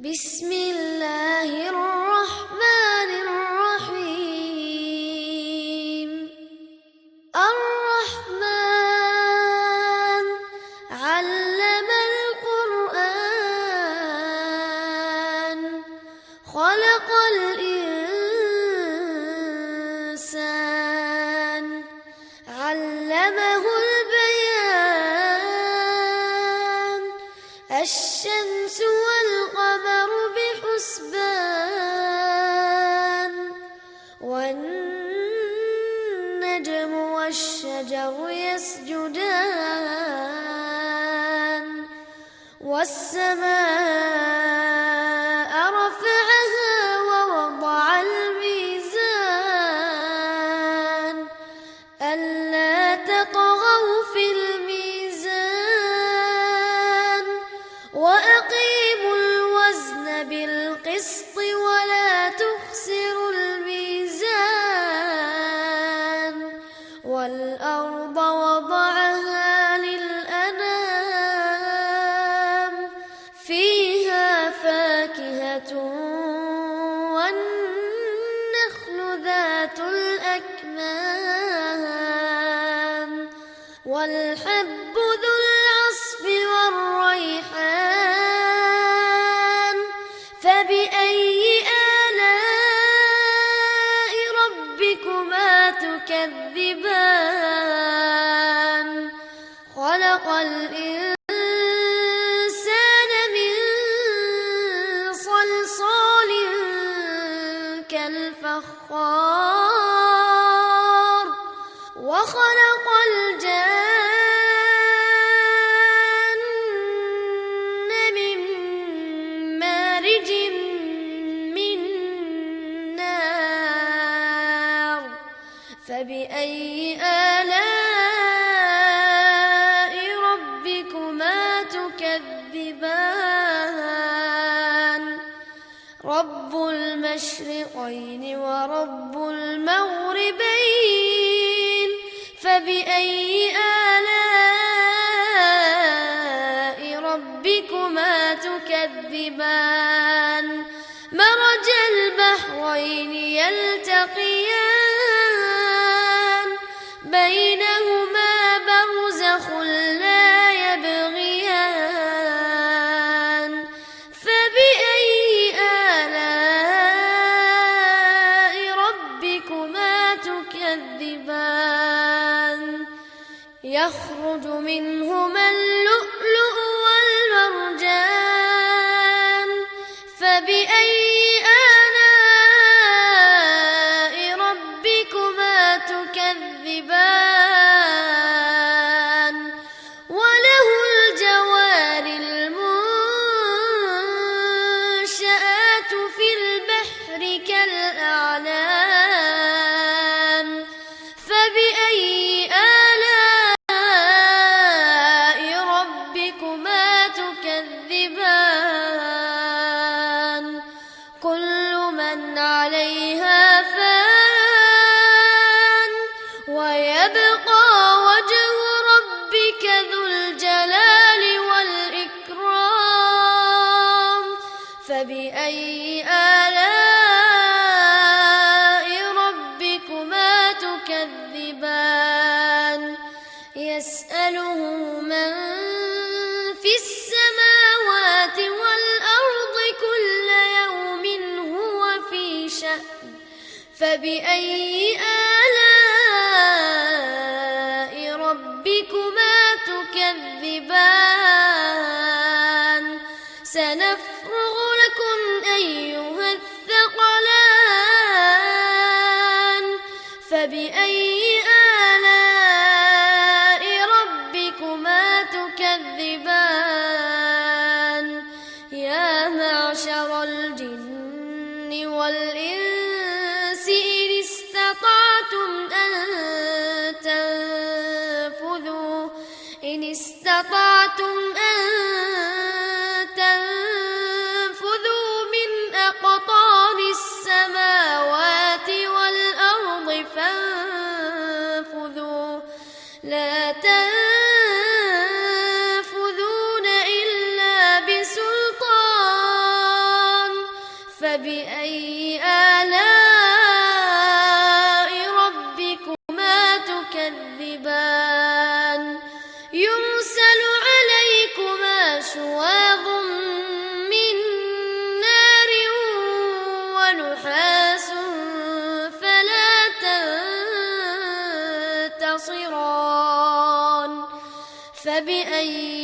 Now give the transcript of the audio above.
بسم الله الرحمن الرحيم. الرحمن علم القرآن خلق الإنسان علمه البيان. الشمس والقمر بحسبان والنجم والشجر يسجدان. والسماء رفعها ووضع الميزان ألا تطغوا في الميزان وأقيموا الوزن بالقسط ولا تخسروا الميزان. والأرض وضعها للأنام فيها فاكهة والنخل ذات الأكمام والحب ذو العصف والريحان. فبأي آلاء ربكما تكذبان. خلق الإنسان من صلصال كالفخار وخلق الجن من مارج من نار. فبأي آلاء ربكما تكذبان. رب المشرقين ورب المغربين. فبأي آلاء ربكما تكذبان. مرج البحرين يلتقيان بينهما برزخ لا يبغيان. فبأي آلاء ربكما تكذبان. يخرج منهما اللؤلؤ والمرجان. فبأي آلاء ربكما تكذبان. وله الجوار المنشآت في البحر كالأعلام. فبأي آلاء ربكما تكذبان. كل من عليها فان ويبقى وجه ربك ذو الجلال والإكرام. فبأي آلاء ربكما تكذبان. يسأله من في السماوات والأرض كل يوم هو في شأن. فبأي آلاء ربكما تكذبان. سنفرغ لكم أيها الثقلان. فبأي آلاء ربكما تكذبان. يا معشر الجن والإنس إن استطعتم أن فبأي آلاء ربكما تكذبان يرسل عليكما شواظ من نار ونحاس فلا تنتصران فبأي